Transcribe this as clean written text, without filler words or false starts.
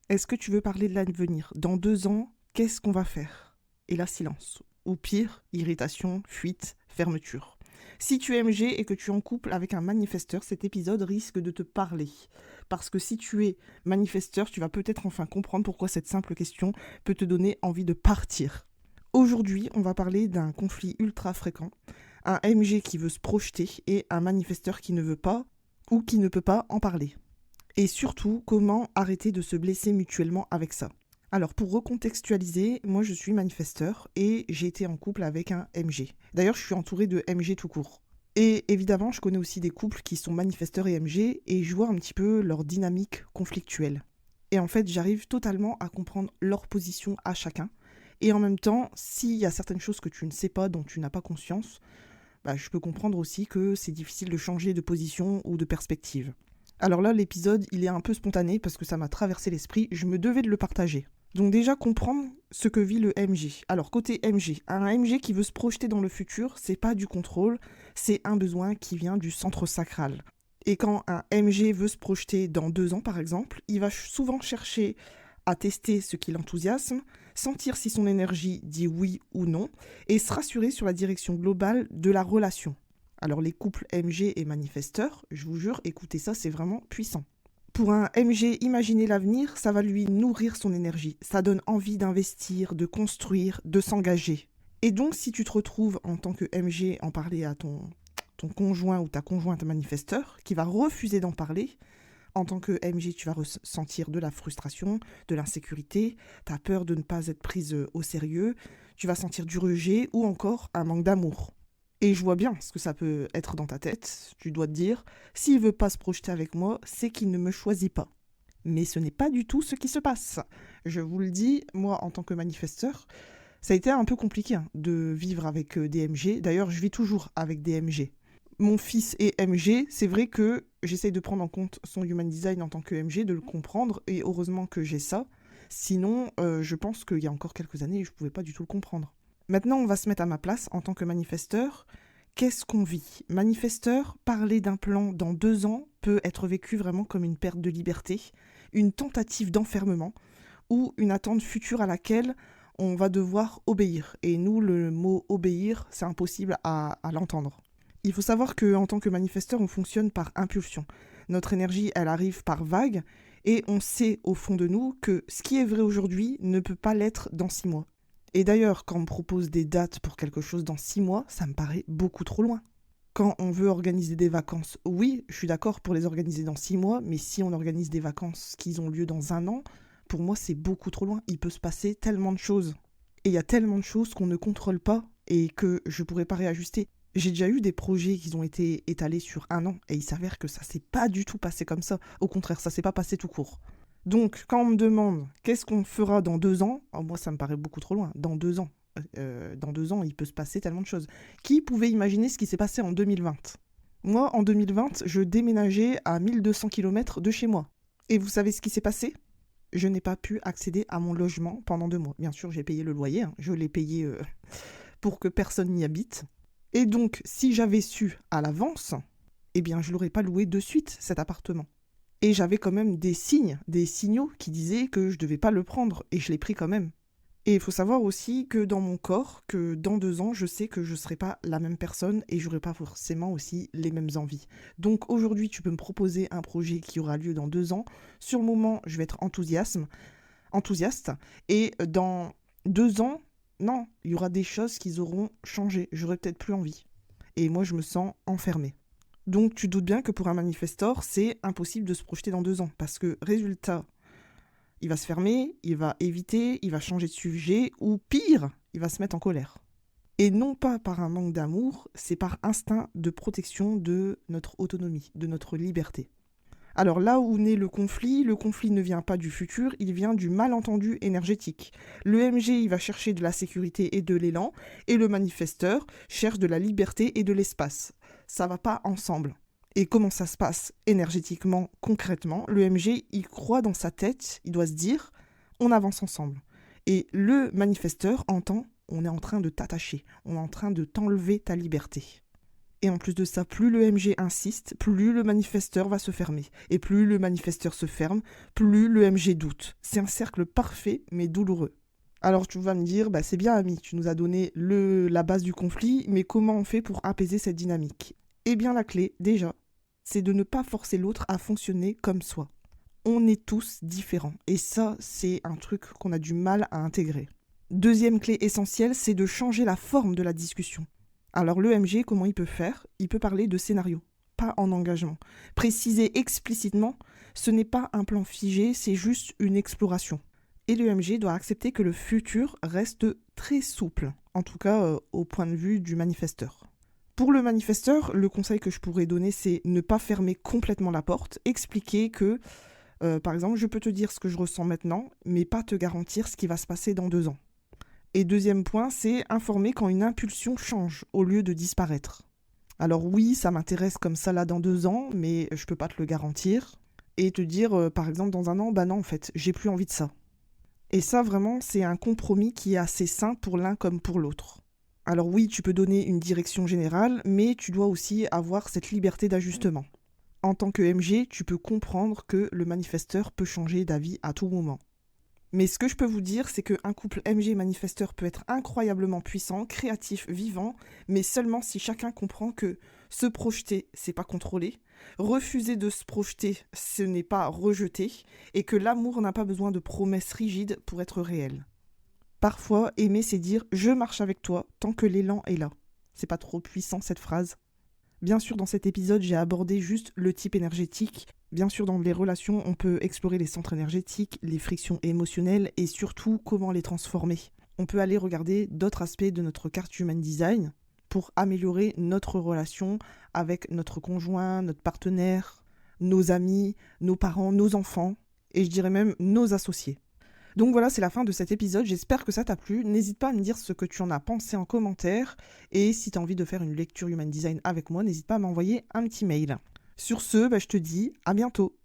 Est-ce que tu veux parler de l'avenir? Dans 2 ans, qu'est-ce qu'on va faire? Et là, silence. Ou pire, irritation, fuite, fermeture. Si tu es MG et que tu es en couple avec un manifesteur, cet épisode risque de te parler. Parce que si tu es manifesteur, tu vas peut-être enfin comprendre pourquoi cette simple question peut te donner envie de partir. Aujourd'hui, on va parler d'un conflit ultra fréquent, un MG qui veut se projeter et un manifesteur qui ne veut pas ou qui ne peut pas en parler. Et surtout, comment arrêter de se blesser mutuellement avec ça. Alors pour recontextualiser, moi je suis manifesteur et j'ai été en couple avec un MG. D'ailleurs je suis entourée de MG tout court. Et évidemment je connais aussi des couples qui sont manifesteurs et MG et je vois un petit peu leur dynamique conflictuelle. Et en fait j'arrive totalement à comprendre leur position à chacun. Et en même temps, s'il y a certaines choses que tu ne sais pas, dont tu n'as pas conscience, je peux comprendre aussi que c'est difficile de changer de position ou de perspective. Alors là, l'épisode, il est un peu spontané parce que ça m'a traversé l'esprit, je me devais de le partager. Donc déjà comprendre ce que vit le MG. Alors côté MG, un MG qui veut se projeter dans le futur, c'est pas du contrôle, c'est un besoin qui vient du centre sacral. Et quand un MG veut se projeter dans 2 ans par exemple, il va souvent chercher à tester ce qui l'enthousiasme, sentir si son énergie dit oui ou non, et se rassurer sur la direction globale de la relation. Alors les couples MG et manifesteurs, je vous jure, écoutez ça, c'est vraiment puissant. Pour un MG, imaginer l'avenir, ça va lui nourrir son énergie. Ça donne envie d'investir, de construire, de s'engager. Et donc, si tu te retrouves en tant que MG en parler à ton conjoint ou ta conjointe manifesteur, qui va refuser d'en parler, en tant que MG, tu vas ressentir de la frustration, de l'insécurité, tu as peur de ne pas être prise au sérieux, tu vas sentir du rejet ou encore un manque d'amour. Et je vois bien ce que ça peut être dans ta tête. Tu dois te dire, s'il veut pas se projeter avec moi, c'est qu'il ne me choisit pas. Mais ce n'est pas du tout ce qui se passe. Je vous le dis, moi, en tant que manifesteur, ça a été un peu compliqué de vivre avec des MG. D'ailleurs, je vis toujours avec des MG. Mon fils est MG, c'est vrai que j'essaye de prendre en compte son human design en tant que MG, de le comprendre, et heureusement que j'ai ça. Sinon, je pense qu'il y a encore quelques années, je ne pouvais pas du tout le comprendre. Maintenant, on va se mettre à ma place en tant que manifesteur. Qu'est-ce qu'on vit? Manifesteur, parler d'un plan dans 2 ans peut être vécu vraiment comme une perte de liberté, une tentative d'enfermement ou une attente future à laquelle on va devoir obéir. Et nous, le mot obéir, c'est impossible à l'entendre. Il faut savoir qu'en tant que manifesteur, on fonctionne par impulsion. Notre énergie, elle arrive par vagues et on sait au fond de nous que ce qui est vrai aujourd'hui ne peut pas l'être dans 6 mois. Et d'ailleurs, quand on me propose des dates pour quelque chose dans 6 mois, ça me paraît beaucoup trop loin. Quand on veut organiser des vacances, oui, je suis d'accord pour les organiser dans 6 mois, mais si on organise des vacances qui ont lieu dans 1 an, pour moi, c'est beaucoup trop loin. Il peut se passer tellement de choses. Et il y a tellement de choses qu'on ne contrôle pas et que je ne pourrais pas réajuster. J'ai déjà eu des projets qui ont été étalés sur 1 an et il s'avère que ça s'est pas du tout passé comme ça. Au contraire, ça s'est pas passé tout court. Donc, quand on me demande qu'est-ce qu'on fera dans 2 ans, moi ça me paraît beaucoup trop loin. Dans 2 ans. Dans 2 ans, il peut se passer tellement de choses. Qui pouvait imaginer ce qui s'est passé en 2020? Moi, en 2020, je déménageais à 1200 km de chez moi. Et vous savez ce qui s'est passé? Je n'ai pas pu accéder à mon logement pendant 2 mois. Bien sûr, j'ai payé le loyer. Je l'ai payé pour que personne n'y habite. Et donc, si j'avais su à l'avance, eh bien, je ne l'aurais pas loué de suite, cet appartement. Et j'avais quand même des signaux qui disaient que je ne devais pas le prendre, et je l'ai pris quand même. Et il faut savoir aussi que dans mon corps, que dans 2 ans, je sais que je ne serai pas la même personne et je n'aurai pas forcément aussi les mêmes envies. Donc aujourd'hui, tu peux me proposer un projet qui aura lieu dans 2 ans. Sur le moment, je vais être enthousiaste. Et dans 2 ans, non, il y aura des choses qui auront changé. J'aurai peut-être plus envie. Et moi, je me sens enfermée. Donc tu doutes bien que pour un manifestor, c'est impossible de se projeter dans 2 ans. Parce que résultat, il va se fermer, il va éviter, il va changer de sujet, ou pire, il va se mettre en colère. Et non pas par un manque d'amour, c'est par instinct de protection de notre autonomie, de notre liberté. Alors là où naît le conflit ne vient pas du futur, il vient du malentendu énergétique. Le MG, il va chercher de la sécurité et de l'élan, et le manifesteur cherche de la liberté et de l'espace. Ça va pas ensemble. Et comment ça se passe énergétiquement, concrètement? Le MG, il croit dans sa tête, il doit se dire, on avance ensemble. Et le manifesteur entend, on est en train de t'attacher, on est en train de t'enlever ta liberté. Et en plus de ça, plus le MG insiste, plus le manifesteur va se fermer. Et plus le manifesteur se ferme, plus le MG doute. C'est un cercle parfait, mais douloureux. Alors tu vas me dire, c'est bien Ami, tu nous as donné la base du conflit, mais comment on fait pour apaiser cette dynamique? Eh bien la clé, déjà, c'est de ne pas forcer l'autre à fonctionner comme soi. On est tous différents, et ça, c'est un truc qu'on a du mal à intégrer. Deuxième clé essentielle, c'est de changer la forme de la discussion. Alors le MG, comment il peut faire? Il peut parler de scénario, pas en engagement. Préciser explicitement, ce n'est pas un plan figé, c'est juste une exploration. Et le MG doit accepter que le futur reste très souple, en tout cas au point de vue du manifesteur. Pour le manifesteur, le conseil que je pourrais donner, c'est ne pas fermer complètement la porte, expliquer que, par exemple, je peux te dire ce que je ressens maintenant, mais pas te garantir ce qui va se passer dans 2 ans. Et deuxième point, c'est informer quand une impulsion change au lieu de disparaître. Alors oui, ça m'intéresse comme ça là dans 2 ans, mais je peux pas te le garantir. Et te dire, par exemple, dans 1 an, non en fait, j'ai plus envie de ça. Et ça vraiment, c'est un compromis qui est assez sain pour l'un comme pour l'autre. Alors oui, tu peux donner une direction générale, mais tu dois aussi avoir cette liberté d'ajustement. En tant que MG, tu peux comprendre que le manifesteur peut changer d'avis à tout moment. Mais ce que je peux vous dire, c'est qu'un couple MG-manifesteur peut être incroyablement puissant, créatif, vivant, mais seulement si chacun comprend que se projeter, c'est pas contrôler, refuser de se projeter, ce n'est pas rejeter, et que l'amour n'a pas besoin de promesses rigides pour être réel. Parfois, aimer, c'est dire « je marche avec toi tant que l'élan est là ». C'est pas trop puissant cette phrase? Bien sûr, dans cet épisode, j'ai abordé juste le type énergétique. Bien sûr, dans les relations, on peut explorer les centres énergétiques, les frictions émotionnelles et surtout comment les transformer. On peut aller regarder d'autres aspects de notre carte Human Design pour améliorer notre relation avec notre conjoint, notre partenaire, nos amis, nos parents, nos enfants et je dirais même nos associés. Donc voilà, c'est la fin de cet épisode, j'espère que ça t'a plu. N'hésite pas à me dire ce que tu en as pensé en commentaire. Et si tu as envie de faire une lecture Human Design avec moi, n'hésite pas à m'envoyer un petit mail. Sur ce, je te dis à bientôt.